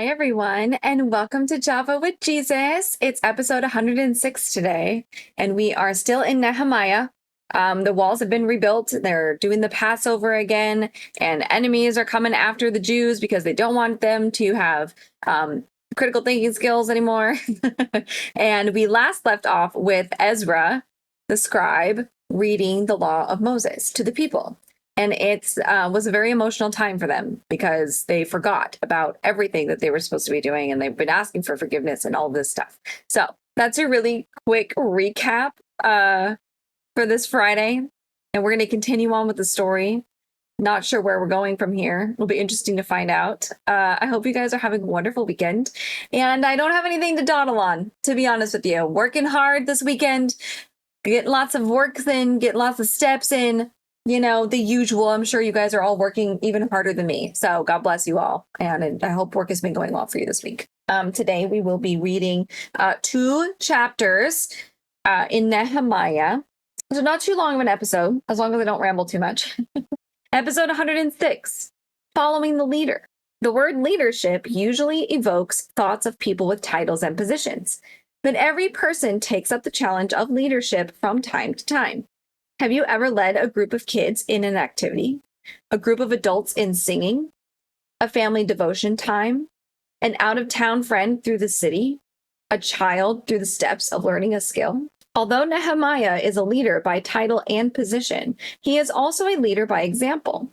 everyone, and welcome to Java with Jesus. It's episode 106 today, and we are still in Nehemiah. The walls have been rebuilt. They're doing the Passover again, and enemies are coming after the Jews because they don't want them to have critical thinking skills anymore. And we last left off with Ezra, the scribe, reading the law of Moses to the people. And it was a very emotional time for them because they forgot about everything that they were supposed to be doing, and they've been asking for forgiveness and all this stuff. So that's a really quick recap for this Friday. And we're going to continue on with the story. Not sure where we're going from here. It'll be interesting to find out. I hope you guys are having a wonderful weekend. And I don't have anything to dawdle on, to be honest with you. Working hard this weekend, getting lots of works in, getting lots of steps in. You know, the usual. I'm sure you guys are all working even harder than me. So God bless you all. And I hope work has been going well for you this week. Today we will be reading 2 chapters in Nehemiah. So not too long of an episode, as long as I don't ramble too much. Episode 106, Following the Leader. The word leadership usually evokes thoughts of people with titles and positions. But every person takes up the challenge of leadership from time to time. Have you ever led a group of kids in an activity, a group of adults in singing, a family devotion time, an out-of-town friend through the city, a child through the steps of learning a skill? Although Nehemiah is a leader by title and position, he is also a leader by example.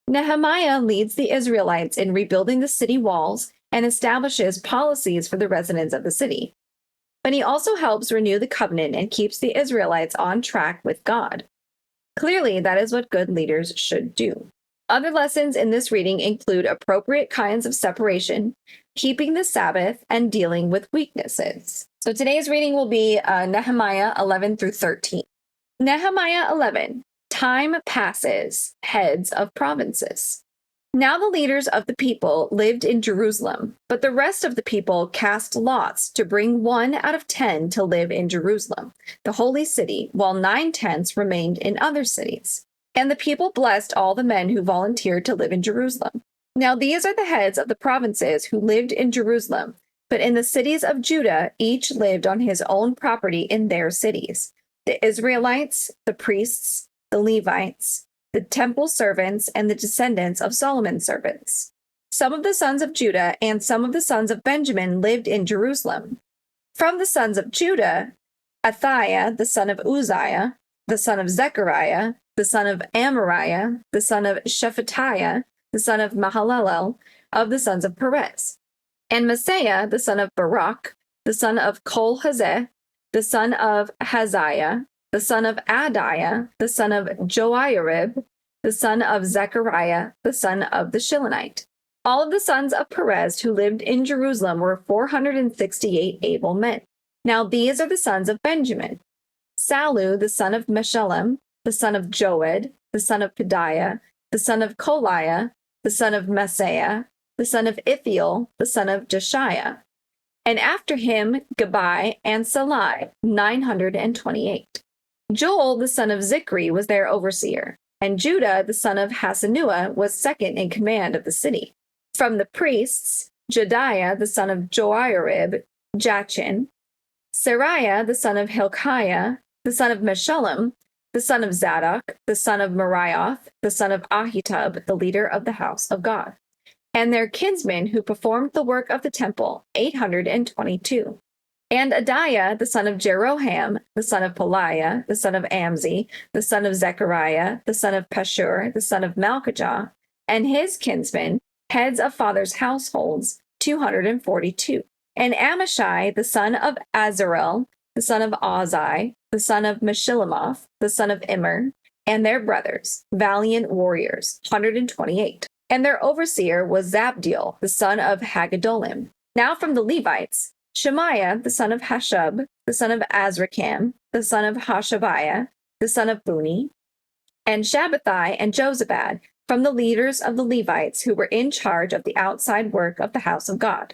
Nehemiah leads the Israelites in rebuilding the city walls and establishes policies for the residents of the city. But he also helps renew the covenant and keeps the Israelites on track with God. Clearly, that is what good leaders should do. Other lessons in this reading include appropriate kinds of separation, keeping the Sabbath, and dealing with weaknesses. So today's reading will be Nehemiah 11 through 13. Nehemiah 11, Time passes, heads of provinces. Now the leaders of the people lived in Jerusalem, but the rest of the people cast lots to bring 1 out of 10 to live in Jerusalem, the holy city, while 9/10 remained in other cities. And the people blessed all the men who volunteered to live in Jerusalem. Now these are the heads of the provinces who lived in Jerusalem, but in the cities of Judah, each lived on his own property in their cities. The Israelites, the priests, the Levites, the temple servants, and the descendants of Solomon's servants. Some of the sons of Judah and some of the sons of Benjamin lived in Jerusalem. From the sons of Judah, Athaiah, the son of Uzziah, the son of Zechariah, the son of Amariah, the son of Shephatiah, the son of Mahalalel, of the sons of Perez. And Messiah, the son of Barak, the son of Kol-Hazeh, the son of Haziah, the son of Adiah, the son of Joiarib, the son of Zechariah, the son of the Shilonite. All of the sons of Perez who lived in Jerusalem were 468 able men. Now these are the sons of Benjamin: Salu, the son of Meshullam, the son of Joed, the son of Pedaiah, the son of Koliah, the son of Maaseiah, the son of Ithiel, the son of Jeshiah. And after him, Gabai and Salai, 928. Joel, the son of Zichri, was their overseer, and Judah, the son of Hasanua, was second in command of the city. From the priests, Jediah, the son of Joiarib, Jachin, Seraiah, the son of Hilkiah, the son of Meshullam, the son of Zadok, the son of Marioth, the son of Ahitub, the leader of the house of God, and their kinsmen who performed the work of the temple, 822. And Adiah, the son of Jeroham, the son of Peliah, the son of Amzi, the son of Zechariah, the son of Pashur, the son of Malchijah, and his kinsmen, heads of fathers' households, 242. And Amashai, the son of Azarel, the son of Ozai, the son of Meshillemoth, the son of Immer, and their brothers, valiant warriors, 128. And their overseer was Zabdiel, the son of Haggedolim. Now from the Levites, Shemaiah, the son of Hashub, the son of Azrikam, the son of Hashabiah, the son of Buni, and Shabbathai and Jozabad, from the leaders of the Levites who were in charge of the outside work of the house of God.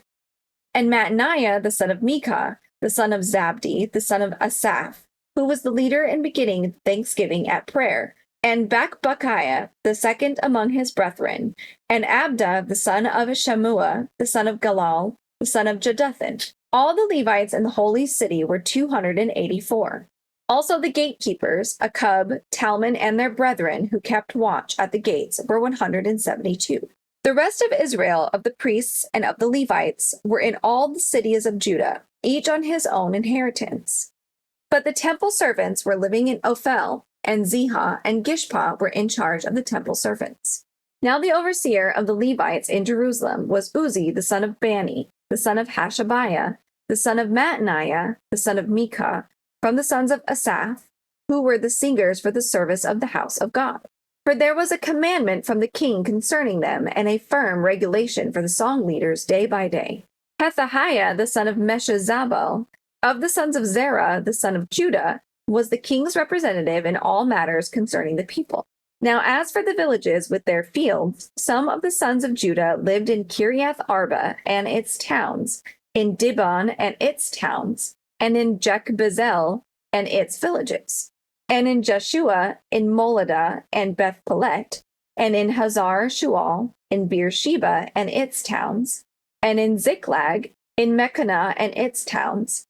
And Mattaniah, the son of Micah, the son of Zabdi, the son of Asaph, who was the leader in beginning thanksgiving at prayer, and Bakbukiah, the second among his brethren, and Abda, the son of Shammua, the son of Galal, the son of Jeduthun. All the Levites in the holy city were 284. Also the gatekeepers, Akub, Talmon, and their brethren who kept watch at the gates were 172. The rest of Israel, of the priests and of the Levites, were in all the cities of Judah, each on his own inheritance. But the temple servants were living in Ophel, and Zihah and Gishpah were in charge of the temple servants. Now the overseer of the Levites in Jerusalem was Uzzi the son of Bani, the son of Hashabiah, the son of Mattaniah, the son of Micah, from the sons of Asaph, who were the singers for the service of the house of God. For there was a commandment from the king concerning them, and a firm regulation for the song leaders day by day. Pethahiah, the son of Meshezabel, of the sons of Zerah, the son of Judah, was the king's representative in all matters concerning the people. Now as for the villages with their fields, some of the sons of Judah lived in Kiriath Arba and its towns, in Dibon and its towns, and in Jekbezel and its villages, and in Jeshua, in Moladah and Beth Pelet, and in Hazar Shual, in Beersheba and its towns, and in Ziklag, in Mechanah and its towns,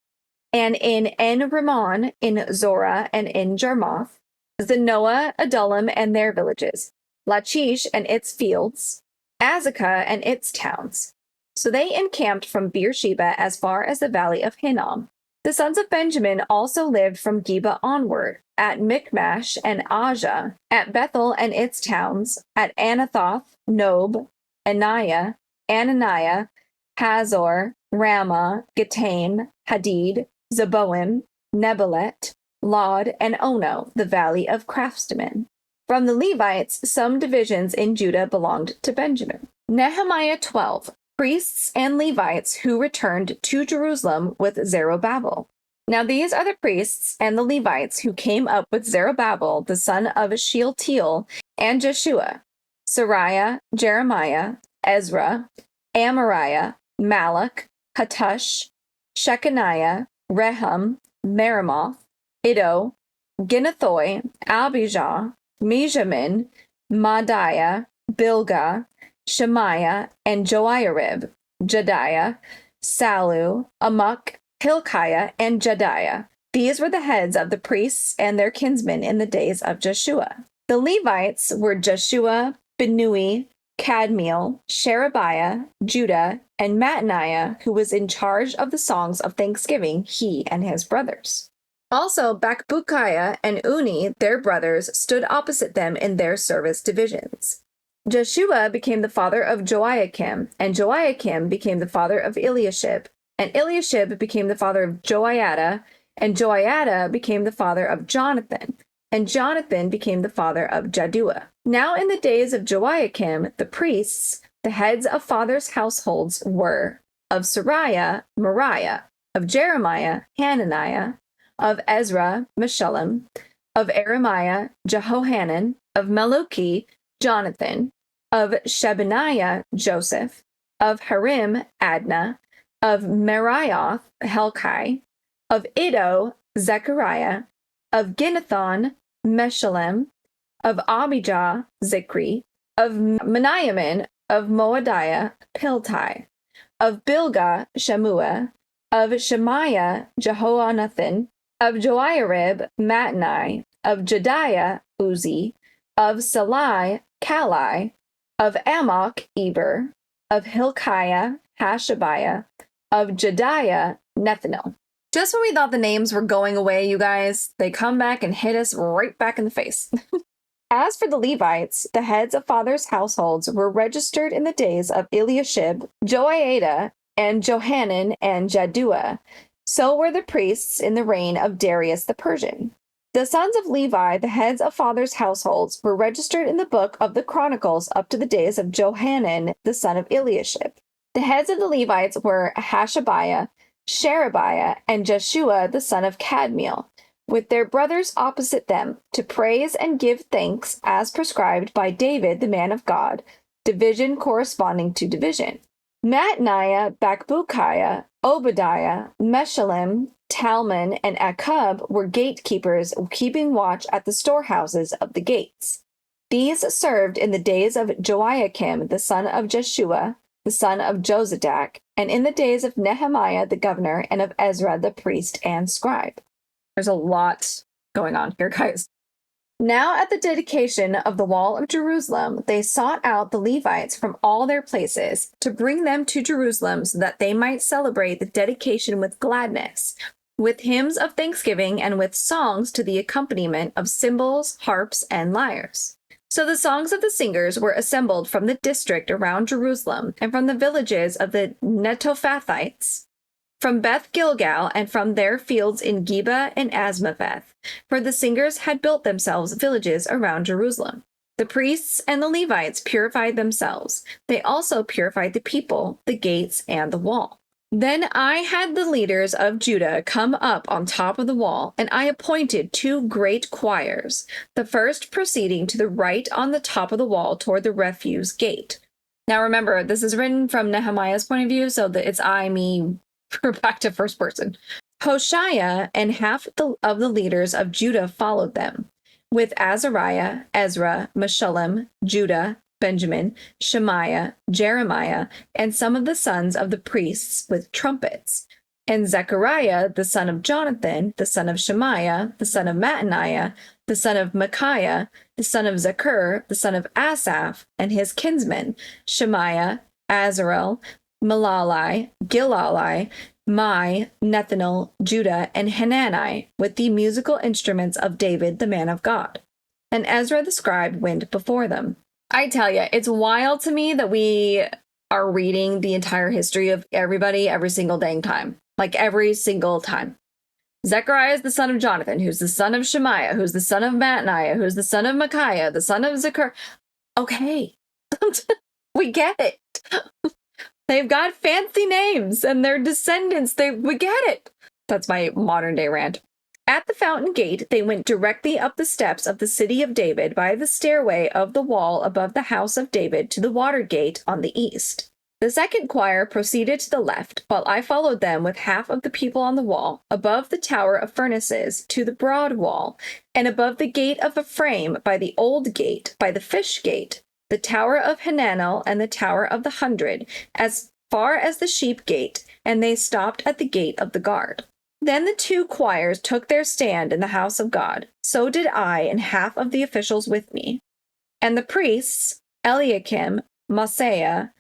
and in En-Rimmon, in Zorah and in Jarmuth, Zanoah, Adullam and their villages, Lachish and its fields, Azekah and its towns. So they encamped from Beersheba as far as the valley of Hinnom. The sons of Benjamin also lived from Geba onward, at Michmash and Ajah, at Bethel and its towns, at Anathoth, Nob, Aniah, Ananiah, Hazor, Ramah, Gitaim, Hadid, Zeboim, Nebalet, Lod, and Ono, the valley of craftsmen. From the Levites, some divisions in Judah belonged to Benjamin. Nehemiah 12. Priests and Levites who returned to Jerusalem with Zerubbabel. Now these are the priests and the Levites who came up with Zerubbabel, the son of Shealtiel, and Jeshua, Sariah, Jeremiah, Ezra, Amariah, Malach, Hattush, Shechaniah, Rehum, Meremoth, Iddo, Ginnathoi, Abijah, Mijamin, Madiah, Bilgah, Shemaiah, and Joiarib, Jediah, Salu, Amok, Hilkiah, and Jediah. These were the heads of the priests and their kinsmen in the days of Jeshua. The Levites were Jeshua, Binnui, Kadmiel, Sherebiah, Judah, and Mattaniah, who was in charge of the songs of thanksgiving, he and his brothers. Also, Bakbukiah and Uni, their brothers, stood opposite them in their service divisions. Jeshua became the father of Joiakim, and Joiakim became the father of Eliashib, and Eliashib became the father of Joiada, and Joiada became the father of Jonathan, and Jonathan became the father of Jaddua. Now in the days of Joiakim, the priests, the heads of fathers' households were of Sariah, Moriah, of Jeremiah, Hananiah, of Ezra, Meshullam, of Eremiah, Jehohanan, of Maluki, Jonathan, of Shebaniah, Joseph, of Harim, Adnah, of Meraioth, Helkai, of Iddo, Zechariah, of Ginnathon, Meshullam, of Abijah, Zikri, of Meniamin, of Moadiah, Piltai, of Bilgah, Shemua, of Shemaiah, Jehoanathan, of Joiarib, Mattani, of Jediah, Uzzi, of Salai, Kalai, of Amok, Eber, of Hilkiah, Hashabiah, of Jediah, Nethanel. Just when we thought the names were going away, you guys, they come back and hit us right back in the face. As for the Levites, the heads of fathers' households were registered in the days of Eliashib, Joiada, and Johanan, and Jaddua. So were the priests in the reign of Darius the Persian. The sons of Levi, the heads of fathers' households, were registered in the book of the Chronicles up to the days of Johanan, the son of Eliashib. The heads of the Levites were Hashabiah, Sherebiah, and Jeshua, the son of Kadmiel, with their brothers opposite them, to praise and give thanks as prescribed by David, the man of God, division corresponding to division. Mattaniah, Bakbukiah, Obadiah, Meshullam, Talmon, and Akub were gatekeepers keeping watch at the storehouses of the gates. These served in the days of Joiakim, the son of Jeshua, the son of Josadak, and in the days of Nehemiah the governor, and of Ezra the priest and scribe. There's a lot going on here, guys. Now at the dedication of the wall of Jerusalem, they sought out the Levites from all their places to bring them to Jerusalem so that they might celebrate the dedication with gladness, with hymns of thanksgiving and with songs to the accompaniment of cymbals, harps, and lyres. So the songs of the singers were assembled from the district around Jerusalem and from the villages of the Netophathites, from Beth Gilgal, and from their fields in Geba and Asmaveth, for the singers had built themselves villages around Jerusalem. The priests and the Levites purified themselves. They also purified the people, the gates, and the wall. Then I had the leaders of Judah come up on top of the wall, and I appointed 2 great choirs, the first proceeding to the right on the top of the wall toward the refuse gate. Now remember, this is written from Nehemiah's point of view, so that it's I, me, back to first person. Hoshea and half of the leaders of Judah followed them, with Azariah, Ezra, Meshullam, Judah, Benjamin, Shemaiah, Jeremiah, and some of the sons of the priests with trumpets, and Zechariah, the son of Jonathan, the son of Shemaiah, the son of Mattaniah, the son of Micaiah, the son of Zechur, the son of Asaph, and his kinsmen, Shemaiah, Azarel, Malalai, Gilalai, Mai, Nethanel, Judah, and Hanani, with the musical instruments of David, the man of God. And Ezra the scribe went before them. I tell you, it's wild to me that we are reading the entire history of everybody every single dang time. Like every single time. Zechariah is the son of Jonathan, who's the son of Shemaiah, who's the son of Mattaniah, who's the son of Micaiah, the son of Zechur. Okay. We get it. They've got fancy names and their descendants. We get it. That's my modern day rant. At the fountain gate, they went directly up the steps of the city of David by the stairway of the wall above the house of David to the water gate on the east. The second choir proceeded to the left, while I followed them with half of the people on the wall, above the tower of furnaces to the broad wall, and above the gate of Ephraim by the old gate, by the fish gate, the tower of Hananel and the tower of the 100, as far as the sheep gate, and they stopped at the gate of the guard. Then the 2 choirs took their stand in the house of God. So did I and half of the officials with me. And the priests, Eliakim, Maaseiah,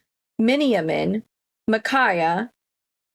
Miniamin, Micaiah,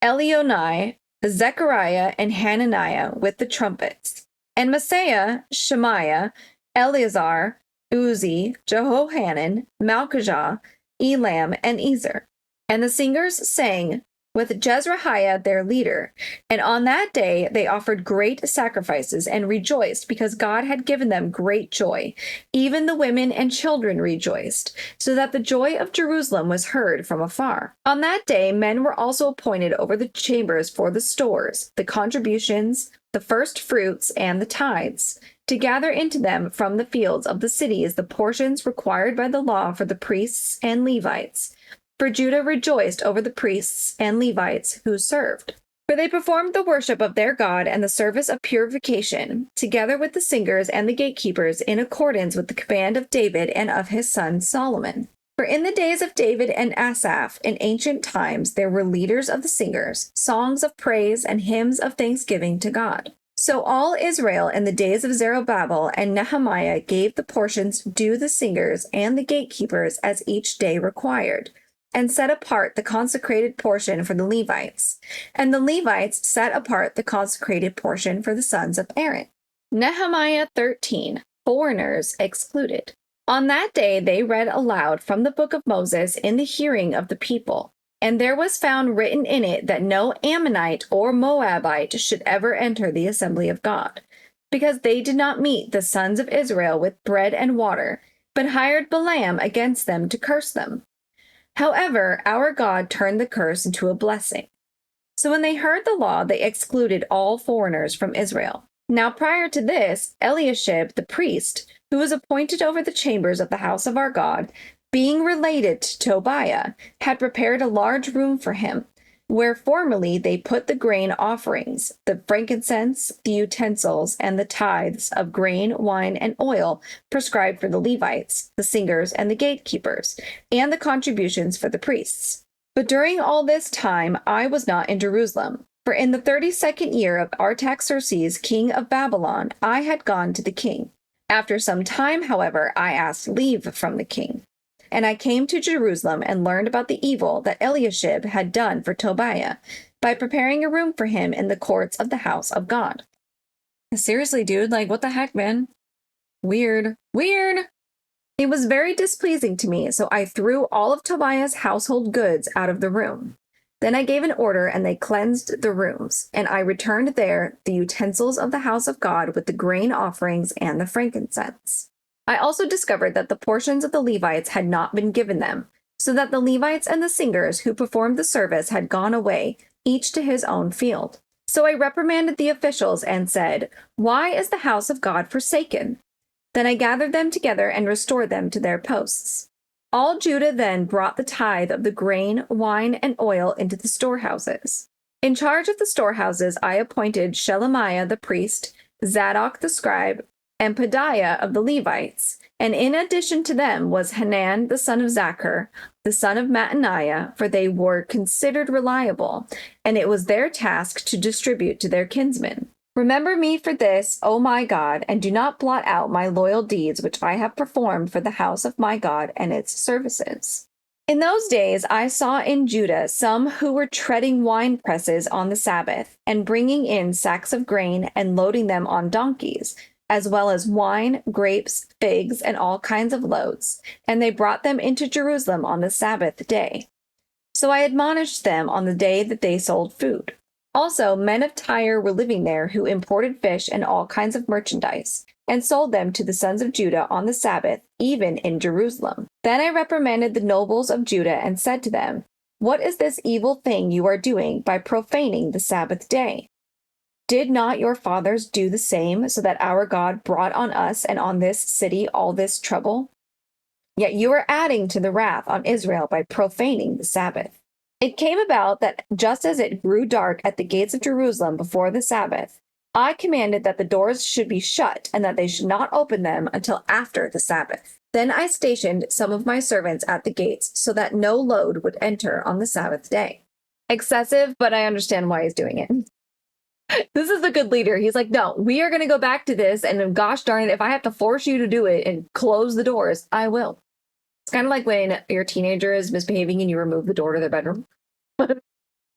Elionai, Zechariah, and Hananiah with the trumpets. And Maaseiah, Shemaiah, Eleazar, Uzi, Jehohanan, Malchijah, Elam, and Ezer. And the singers sang with Jezrahiah their leader. And on that day they offered great sacrifices and rejoiced because God had given them great joy. Even the women and children rejoiced, so that the joy of Jerusalem was heard from afar. On that day men were also appointed over the chambers for the stores, the contributions, the first fruits, and the tithes, to gather into them from the fields of the cities the portions required by the law for the priests and Levites. For Judah rejoiced over the priests and Levites who served. For they performed the worship of their God and the service of purification, together with the singers and the gatekeepers, in accordance with the command of David and of his son Solomon. For in the days of David and Asaph, in ancient times, there were leaders of the singers, songs of praise and hymns of thanksgiving to God. So all Israel in the days of Zerubbabel and Nehemiah gave the portions due the singers and the gatekeepers as each day required, and set apart the consecrated portion for the Levites. And the Levites set apart the consecrated portion for the sons of Aaron. Nehemiah 13. Foreigners excluded. On that day they read aloud from the book of Moses in the hearing of the people. And there was found written in it that no Ammonite or Moabite should ever enter the assembly of God, because they did not meet the sons of Israel with bread and water, but hired Balaam against them to curse them. However, our God turned the curse into a blessing. So when they heard the law, they excluded all foreigners from Israel. Now prior to this, Eliashib the priest, who was appointed over the chambers of the house of our God, being related to Tobiah, had prepared a large room for him. where formerly they put the grain offerings, the frankincense, the utensils, and the tithes of grain, wine, and oil prescribed for the Levites, the singers, and the gatekeepers, and the contributions for the priests. But during all this time I was not in Jerusalem, for in the 32nd year of Artaxerxes, king of Babylon, I had gone to the king. After some time, however, I asked leave from the king. And I came to Jerusalem and learned about the evil that Eliashib had done for Tobiah by preparing a room for him in the courts of the house of God. Seriously, dude, like, what the heck, man? Weird. Weird! It was very displeasing to me, so I threw all of Tobiah's household goods out of the room. Then I gave an order, and they cleansed the rooms, and I returned there the utensils of the house of God with the grain offerings and the frankincense. I also discovered that the portions of the Levites had not been given them, so that the Levites and the singers who performed the service had gone away, each to his own field. So I reprimanded the officials and said, "Why is the house of God forsaken?" Then I gathered them together and restored them to their posts. All Judah then brought the tithe of the grain, wine, and oil into the storehouses. In charge of the storehouses, I appointed Shelemiah the priest, Zadok the scribe, and Pedaiah of the Levites, and in addition to them was Hanan the son of Zachar, the son of Mattaniah, for they were considered reliable, and it was their task to distribute to their kinsmen. Remember me for this, O my God, and do not blot out my loyal deeds which I have performed for the house of my God and its services. In those days I saw in Judah some who were treading wine presses on the Sabbath, and bringing in sacks of grain and loading them on donkeys, as well as wine, grapes, figs, and all kinds of loads, and they brought them into Jerusalem on the Sabbath day. So I admonished them on the day that they sold food. Also, men of Tyre were living there who imported fish and all kinds of merchandise, and sold them to the sons of Judah on the Sabbath, even in Jerusalem. Then I reprimanded the nobles of Judah and said to them, "What is this evil thing you are doing by profaning the Sabbath day? Did not your fathers do the same, so that our God brought on us and on this city all this trouble? Yet you are adding to the wrath on Israel by profaning the Sabbath." It came about that just as it grew dark at the gates of Jerusalem before the Sabbath, I commanded that the doors should be shut and that they should not open them until after the Sabbath. Then I stationed some of my servants at the gates so that no load would enter on the Sabbath day. Excessive, but I understand why he's doing it. This is the good leader. He's like, no, we are going to go back to this, and gosh darn it, if I have to force you to do it and close the doors, I will. It's kind of like when your teenager is misbehaving and you remove the door to their bedroom.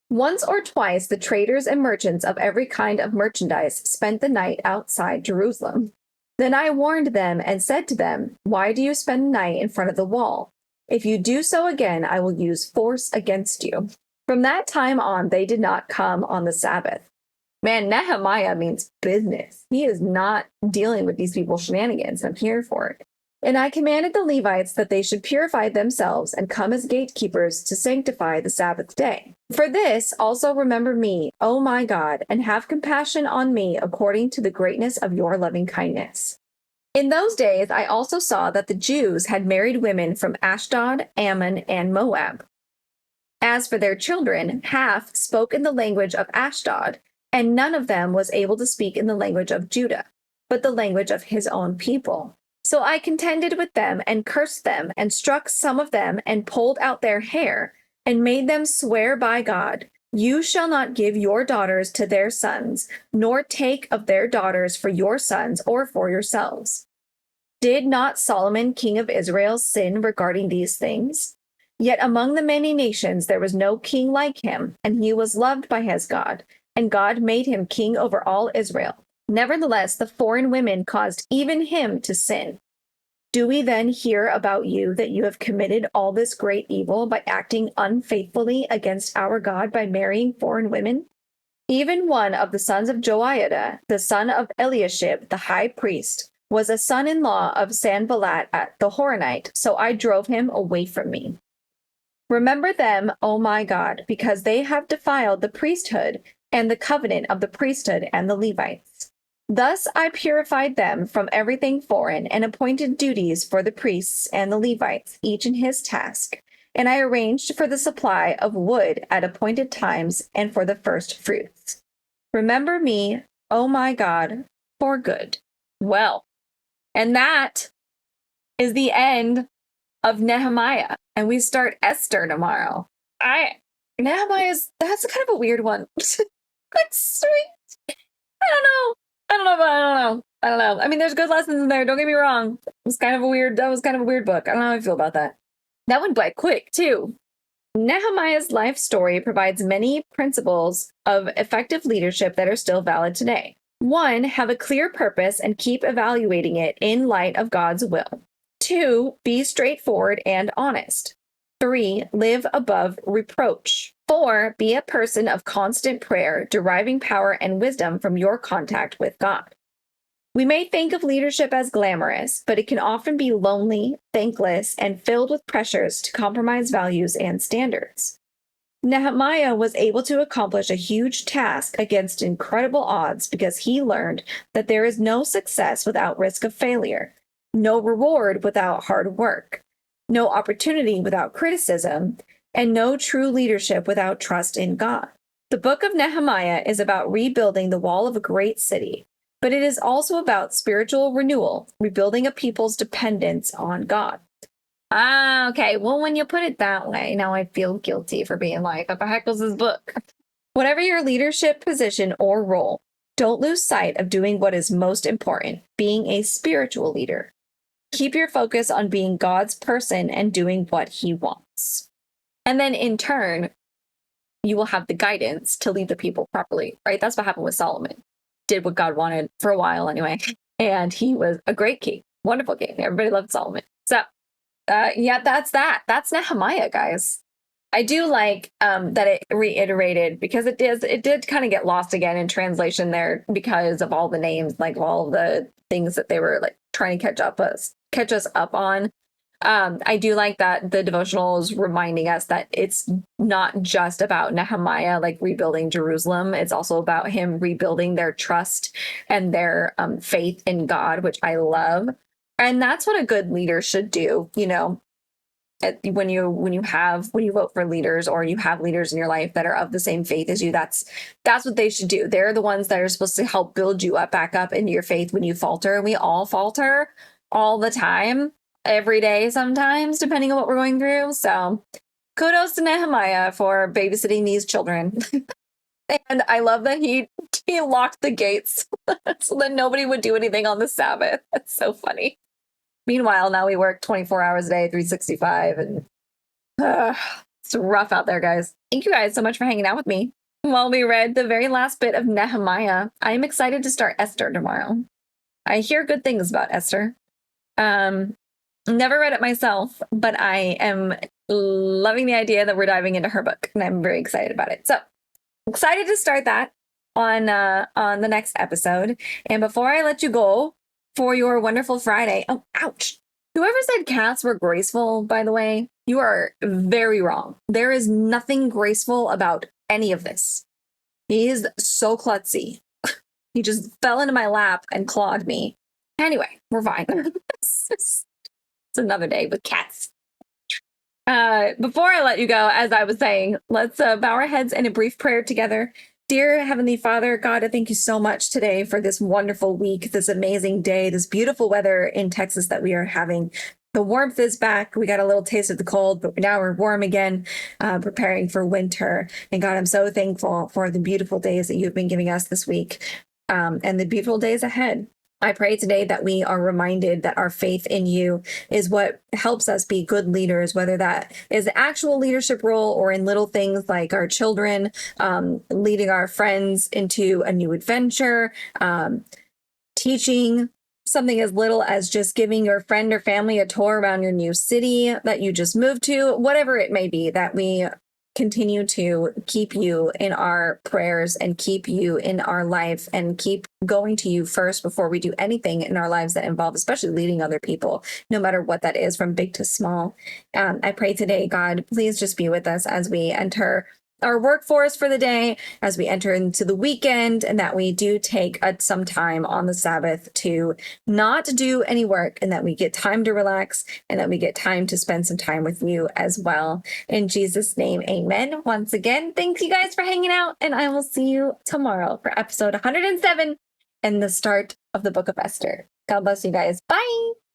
Once or twice, the traders and merchants of every kind of merchandise spent the night outside Jerusalem. Then I warned them and said to them, "Why do you spend the night in front of the wall? If you do so again, I will use force against you." From that time on, they did not come on the Sabbath. Man, Nehemiah means business. He is not dealing with these people's shenanigans. I'm here for it. And I commanded the Levites that they should purify themselves and come as gatekeepers to sanctify the Sabbath day. For this also remember me, O my God, and have compassion on me according to the greatness of your loving kindness. In those days I also saw that the Jews had married women from Ashdod, Ammon, and Moab. As for their children, half spoke in the language of Ashdod, and none of them was able to speak in the language of Judah, but the language of his own people. So I contended with them and cursed them and struck some of them and pulled out their hair and made them swear by God, "You shall not give your daughters to their sons, nor take of their daughters for your sons or for yourselves." Did not Solomon, king of Israel, sin regarding these things? Yet among the many nations there was no king like him, and he was loved by his God, and God made him king over all Israel. Nevertheless, the foreign women caused even him to sin. Do we then hear about you that you have committed all this great evil by acting unfaithfully against our God by marrying foreign women? Even one of the sons of Joiada, the son of Eliashib, the high priest, was a son-in-law of Sanballat the Horonite, so I drove him away from me. Remember them, O my God, because they have defiled the priesthood and the covenant of the priesthood and the Levites. Thus I purified them from everything foreign and appointed duties for the priests and the Levites, each in his task, and I arranged for the supply of wood at appointed times and for the first fruits. Remember me, oh my God, for good. Well, and that is the end of Nehemiah, and we start Esther tomorrow. Nehemiah's, that's kind of a weird one. Like, sweet. I don't know. I don't know. I mean, there's good lessons in there. Don't get me wrong. That was kind of a weird book. I don't know how I feel about that. That went by quick too. Nehemiah's life story provides many principles of effective leadership that are still valid today. 1, have a clear purpose and keep evaluating it in light of God's will. 2, be straightforward and honest. 3, live above reproach. 4, be a person of constant prayer, deriving power and wisdom from your contact with God. We may think of leadership as glamorous, but it can often be lonely, thankless, and filled with pressures to compromise values and standards. Nehemiah was able to accomplish a huge task against incredible odds because he learned that there is no success without risk of failure, no reward without hard work, no opportunity without criticism, and no true leadership without trust in God. The book of Nehemiah is about rebuilding the wall of a great city, but it is also about spiritual renewal, rebuilding a people's dependence on God. Okay. Well, when you put it that way, now I feel guilty for being like, what the heck was this book? Whatever your leadership position or role, don't lose sight of doing what is most important, being a spiritual leader. Keep your focus on being God's person and doing what he wants. And then in turn, you will have the guidance to lead the people properly, right? That's what happened with Solomon. Did what God wanted for a while anyway. And he was a great king, wonderful king. Everybody loved Solomon. So yeah, that's that. That's Nehemiah, guys. I do like that it reiterated, because it did kind of get lost again in translation there because of all the names, like all the things that they were like trying to catch us up on. I do like that the devotional is reminding us that it's not just about Nehemiah like rebuilding Jerusalem. It's also about him rebuilding their trust and their faith in God, which I love. And that's what a good leader should do. You know, when you vote for leaders, or you have leaders in your life that are of the same faith as you, that's what they should do. They're the ones that are supposed to help build you up back up into your faith when you falter. And we all falter all the time, every day sometimes, depending on what we're going through. So kudos to Nehemiah for babysitting these children. And I love that he locked the gates so that nobody would do anything on the Sabbath. That's so funny. Meanwhile, now we work 24 hours a day, 365, and it's rough out there, guys. Thank you guys so much for hanging out with me while we read the very last bit of Nehemiah. I am excited to start Esther tomorrow. I hear good things about Esther. Never read it myself, but I am loving the idea that we're diving into her book, and I'm very excited about it. So excited to start that on the next episode. And before I let you go for your wonderful Friday, oh, ouch. Whoever said cats were graceful, by the way, you are very wrong. There is nothing graceful about any of this. He is so klutzy. He just fell into my lap and clawed me. Anyway, we're fine. It's another day with cats. Before I let you go, as I was saying, let's bow our heads in a brief prayer together. Dear Heavenly Father, God, I thank you so much today for this wonderful week, this amazing day, this beautiful weather in Texas that we are having. The warmth is back. We got a little taste of the cold, but now we're warm again, preparing for winter. And God, I'm so thankful for the beautiful days that you've been giving us this week, and the beautiful days ahead. I pray today that we are reminded that our faith in you is what helps us be good leaders, whether that is the actual leadership role or in little things like our children, leading our friends into a new adventure, teaching something as little as just giving your friend or family a tour around your new city that you just moved to, whatever it may be, that we continue to keep you in our prayers and keep you in our life and keep going to you first before we do anything in our lives that involve, especially leading other people, no matter what that is, from big to small. I pray today, God, please just be with us as we enter our workforce for the day as we enter into the weekend, and that we do take some time on the Sabbath to not do any work, and that we get time to relax, and that we get time to spend some time with you as well. In Jesus' name, amen. Once again, thank you guys for hanging out, and I will see you tomorrow for episode 107 and the start of the book of Esther. God bless you guys. Bye.